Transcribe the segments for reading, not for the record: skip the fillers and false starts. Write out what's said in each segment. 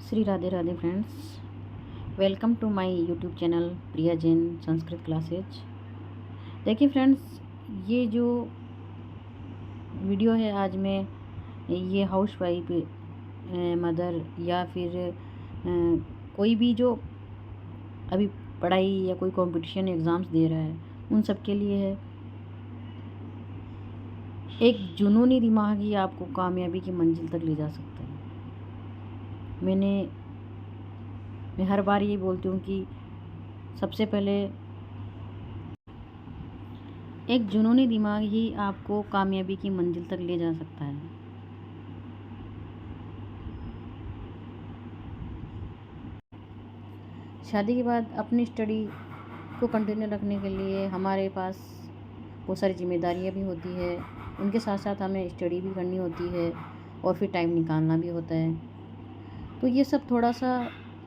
Shri Radhe Radhe friends, welcome to my YouTube channel Priya Jain Sanskrit classes. देखिए friends, ये जो वीडियो है आज मैं ये हाउस वाइफ मदर या फिर कोई भी जो अभी पढ़ाई या कोई कंपटीशन एग्ज़ाम्स दे रहा है उन सब के लिए है। एक जुनूनी दिमाग ही आपको कामयाबी की मंजिल तक ले जा सकता है। मैं हर बार ये बोलती हूँ कि सबसे पहले एक जुनूनी दिमाग ही आपको कामयाबी की मंजिल तक ले जा सकता है। शादी के बाद अपनी स्टडी को कंटिन्यू रखने के लिए हमारे पास बहुत सारी जिम्मेदारियाँ भी होती है, उनके साथ साथ हमें स्टडी भी करनी होती है और फिर टाइम निकालना भी होता है। तो ये सब थोड़ा सा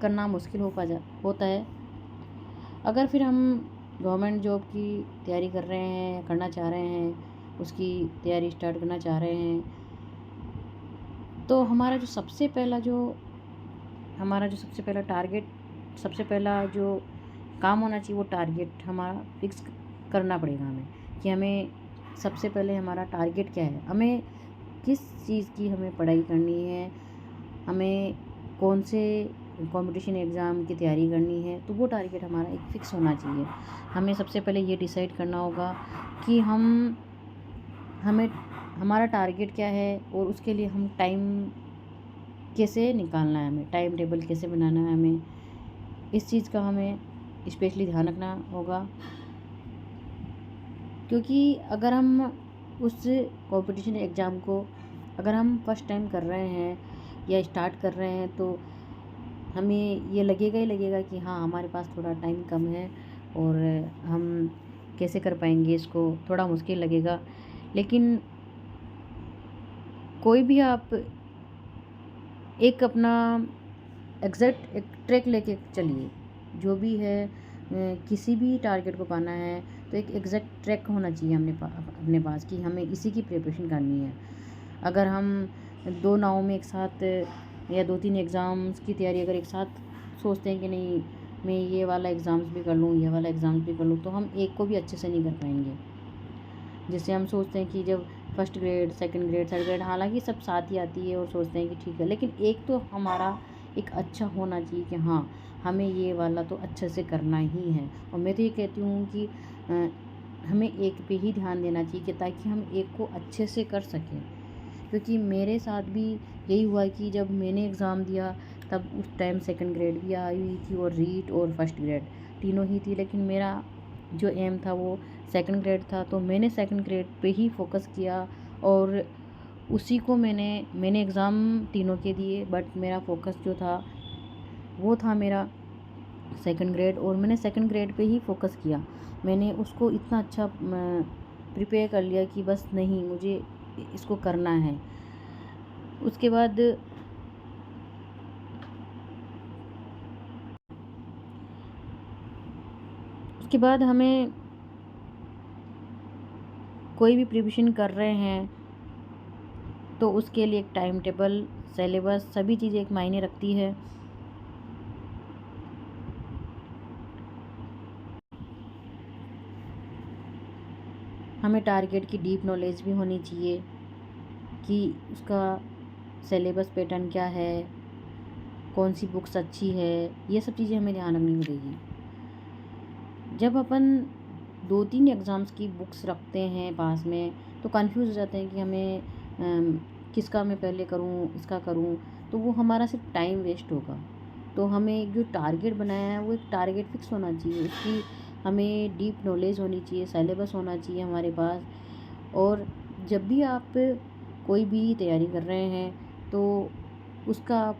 करना मुश्किल होता है। अगर फिर हम गवर्नमेंट जॉब की तैयारी कर रहे हैं, करना चाह रहे हैं, उसकी तैयारी स्टार्ट करना चाह रहे हैं, तो हमारा जो सबसे पहला टारगेट, सबसे पहला जो काम होना चाहिए वो टारगेट हमारा फिक्स करना पड़ेगा हमें कि हमें सबसे पहले हमारा टारगेट क्या है, हमें किस चीज़ की हमें पढ़ाई करनी है, हमें कौन से कंपटीशन एग्ज़ाम की तैयारी करनी है। तो वो टारगेट हमारा एक फ़िक्स होना चाहिए। हमें सबसे पहले ये डिसाइड करना होगा कि हमें हमारा टारगेट क्या है और उसके लिए हम टाइम कैसे निकालना है, हमें टाइम टेबल कैसे बनाना है। हमें इस चीज़ का हमें स्पेशली ध्यान रखना होगा, क्योंकि अगर हम उस कंपटीशन एग्ज़ाम को अगर हम फर्स्ट टाइम कर रहे हैं या स्टार्ट कर रहे हैं तो हमें ये लगेगा ही लगेगा कि हाँ, हमारे पास थोड़ा टाइम कम है और हम कैसे कर पाएंगे, इसको थोड़ा मुश्किल लगेगा। लेकिन कोई भी आप एक अपना एग्जैक्ट एक ट्रैक लेके चलिए, जो भी है किसी भी टारगेट को पाना है तो एक एग्जैक्ट ट्रैक होना चाहिए अपने पास कि हमें इसी की प्रिपरेशन करनी है। अगर हम दो नाव में एक साथ या दो तीन एग्ज़ाम्स की तैयारी अगर एक साथ सोचते हैं कि नहीं मैं ये वाला एग्ज़ाम्स भी कर लूँ, ये वाला एग्ज़ाम्स भी कर लूँ, तो हम एक को भी अच्छे से नहीं कर पाएंगे। जैसे हम सोचते हैं कि जब first grade, second grade, third grade, हालांकि सब साथ ही आती है और सोचते हैं कि ठीक है, लेकिन एक तो हमारा एक अच्छा होना चाहिए कि हाँ, हमें ये वाला तो अच्छे से करना ही है। और मैं तो ये कहती हूँ कि हमें एक पे ही ध्यान देना चाहिए कि ताकि हम एक को अच्छे से कर सकें। क्योंकि मेरे साथ भी यही हुआ कि जब मैंने एग्ज़ाम दिया तब उस टाइम सेकंड ग्रेड भी आई हुई थी और रीट और फर्स्ट ग्रेड तीनों ही थी, लेकिन मेरा जो एम था वो सेकंड ग्रेड था। तो मैंने सेकंड ग्रेड पे ही फोकस किया और उसी को मैंने एग्ज़ाम तीनों के दिए, बट मेरा फोकस जो था वो था मेरा सेकंड ग्रेड और मैंने सेकंड ग्रेड पे ही फोकस किया। मैंने उसको इतना अच्छा प्रिपेयर कर लिया कि बस नहीं, मुझे इसको करना है। उसके बाद हमें कोई भी प्रिपरेशन कर रहे हैं तो उसके लिए एक टाइम टेबल, सिलेबस, सभी चीज़ें एक मायने रखती है। हमें टारगेट की डीप नॉलेज भी होनी चाहिए कि उसका सिलेबस पैटर्न क्या है, कौन सी बुक्स अच्छी है, ये सब चीज़ें हमें ध्यान रखनी पड़ेगी। जब अपन दो तीन एग्ज़ाम्स की बुक्स रखते हैं पास में तो कंफ्यूज हो जाते हैं कि हमें किसका मैं पहले करूं, इसका करूं, तो वो हमारा सिर्फ टाइम वेस्ट होगा। तो हमें एक जो टारगेट बनाया है वो एक टारगेट फिक्स होना चाहिए, उसकी हमें डीप नॉलेज होनी चाहिए, सिलेबस होना चाहिए हमारे पास। और जब भी आप कोई भी तैयारी कर रहे हैं तो उसका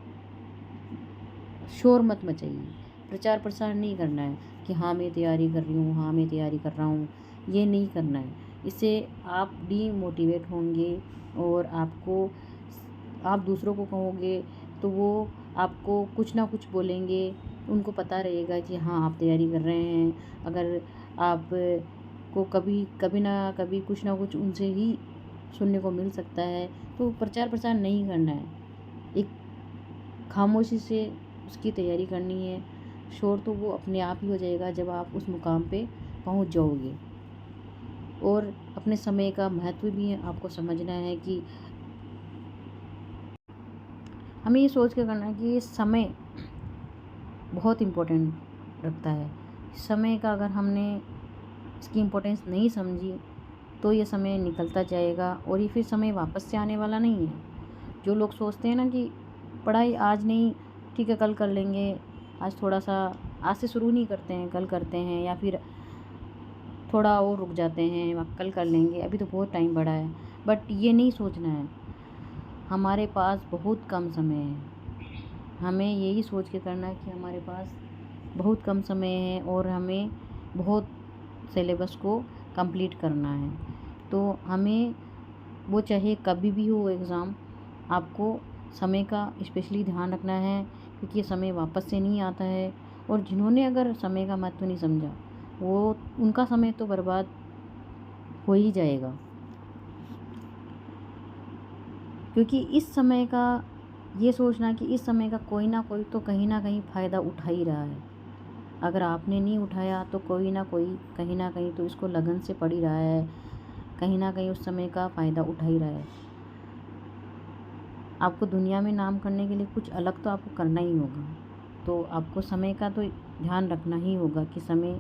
शोर मत मचाइए, प्रचार प्रसार नहीं करना है कि हाँ मैं तैयारी कर रही हूँ, हाँ मैं तैयारी कर रहा हूँ, ये नहीं करना है। इससे आप डीमोटिवेट होंगे और आप दूसरों को कहोगे तो वो आपको कुछ ना कुछ बोलेंगे। उनको पता रहेगा कि हाँ आप तैयारी कर रहे हैं। अगर आप को कभी ना कभी कुछ ना कुछ उनसे ही सुनने को मिल सकता है, तो प्रचार प्रसार नहीं करना है। एक खामोशी से उसकी तैयारी करनी है। शोर तो वो अपने आप ही हो जाएगा जब आप उस मुकाम पे पहुंच जाओगे। और अपने समय का महत्व भी आपको समझना है कि हमें ये सोच के करना है कि ये समय बहुत इम्पोर्टेंट रखता है। समय का अगर हमने इसकी इम्पोर्टेंस नहीं समझी तो ये समय निकलता जाएगा और ये फिर समय वापस से आने वाला नहीं है। जो लोग सोचते हैं ना कि पढ़ाई आज नहीं, ठीक है कल कर लेंगे, आज थोड़ा सा आज से शुरू नहीं करते हैं, कल करते हैं, या फिर थोड़ा और रुक जाते हैं, कल कर लेंगे, अभी तो बहुत टाइम बड़ा है। बट ये नहीं सोचना है, हमारे पास बहुत कम समय है। हमें यही सोच के करना है कि हमारे पास बहुत कम समय है और हमें बहुत सिलेबस को कंप्लीट करना है। तो हमें वो चाहे कभी भी हो एग्ज़ाम, आपको समय का स्पेशली ध्यान रखना है, क्योंकि ये समय वापस से नहीं आता है। और जिन्होंने अगर समय का महत्व नहीं समझा, वो उनका समय तो बर्बाद हो ही जाएगा। क्योंकि इस समय का ये सोचना कि इस समय का कोई ना कोई तो कहीं ना कहीं फ़ायदा उठा ही रहा है। अगर आपने नहीं उठाया तो कोई ना कोई कहीं ना कहीं तो इसको लगन से पड़ ही रहा है, कहीं ना कहीं उस समय का फ़ायदा उठा ही रहा है। आपको दुनिया में नाम करने के लिए कुछ अलग तो आपको करना ही होगा। तो आपको समय का तो ध्यान रखना ही होगा कि समय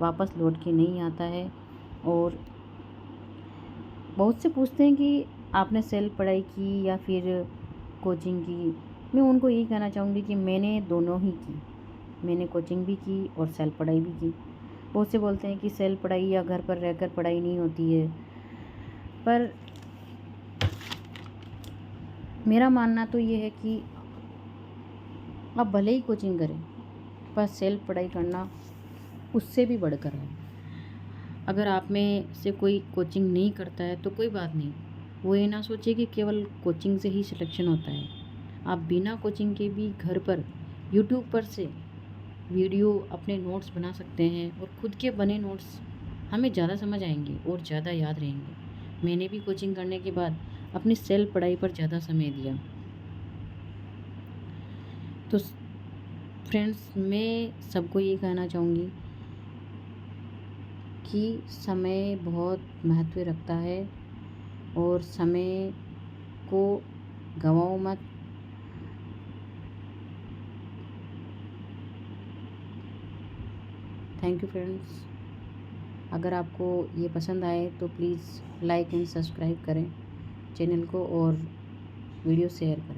वापस लौट के नहीं आता है। और बहुत से पूछते हैं कि आपने सेल्फ पढ़ाई की या फिर कोचिंग की। मैं उनको यही कहना चाहूँगी कि मैंने दोनों ही की। मैंने कोचिंग भी की और सेल्फ पढ़ाई भी की। बहुत से बोलते हैं कि सेल्फ पढ़ाई या घर पर रहकर पढ़ाई नहीं होती है, पर मेरा मानना तो ये है कि आप भले ही कोचिंग करें, पर सेल्फ पढ़ाई करना उससे भी बढ़कर है। अगर आप में से कोई कोचिंग नहीं करता है तो कोई बात नहीं, वो ये ना सोचे कि केवल कोचिंग से ही सिलेक्शन होता है। आप बिना कोचिंग के भी घर पर यूट्यूब पर से वीडियो अपने नोट्स बना सकते हैं और खुद के बने नोट्स हमें ज़्यादा समझ आएंगे और ज़्यादा याद रहेंगे। मैंने भी कोचिंग करने के बाद अपनी सेल्फ पढ़ाई पर ज़्यादा समय दिया। तो फ्रेंड्स, मैं सबको ये कहना चाहूँगी कि समय बहुत महत्व रखता है और समय को गंवाओ मत। Thank you friends. अगर आपको ये पसंद आए तो प्लीज़ लाइक एंड सब्सक्राइब करें चैनल को और वीडियो शेयर करें।